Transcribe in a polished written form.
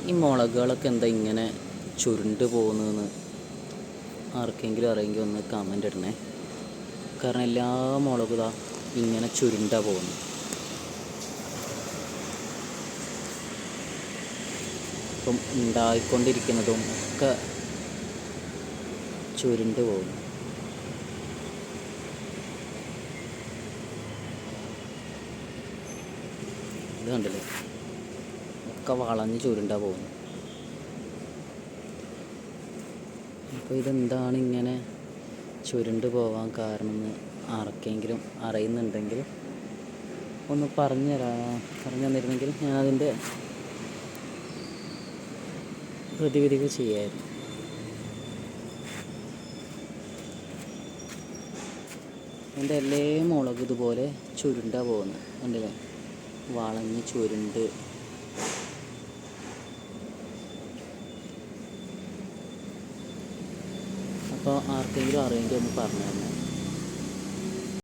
ഈ മുളകുകളൊക്കെ എന്താ ഇങ്ങനെ ചുരുണ്ട് പോകുന്നതെന്ന് ആർക്കെങ്കിലും അറിയെങ്കിൽ ഒന്ന് കമൻ്റ് ഇടണേ. കാരണം എല്ലാ മുളകും ഇതാ ഇങ്ങനെ ചുരുണ്ടാ പോകുന്നു. ഇപ്പം ഉണ്ടായിക്കൊണ്ടിരിക്കുന്നതും ഒക്കെ ചുരുണ്ട് പോകുന്നു. ഇത് കണ്ടില്ലേ, ഒക്കെ വളഞ്ഞ് ചുരുണ്ടാ പോകുന്നു. അപ്പോൾ ഇതെന്താണ് ഇങ്ങനെ ചുരുണ്ട് പോകാൻ കാരണം എന്ന് ആർക്കെങ്കിലും അറിയുന്നുണ്ടെങ്കിൽ ഒന്ന് പറഞ്ഞു തന്നിരുന്നെങ്കിൽ ഞാൻ അതിൻ്റെ പ്രതിവിധികൾ ചെയ്യായിരുന്നു. എൻ്റെ എല്ലാ മുളകും ഇതുപോലെ ചുരുണ്ടാ പോകുന്നത് കണ്ടില്ലേ, വളഞ്ഞ് ചുരുണ്ട്. അപ്പോൾ ആർക്കെങ്കിലും അറിയെങ്കിൽ ഒന്ന് പറഞ്ഞു തന്നെ.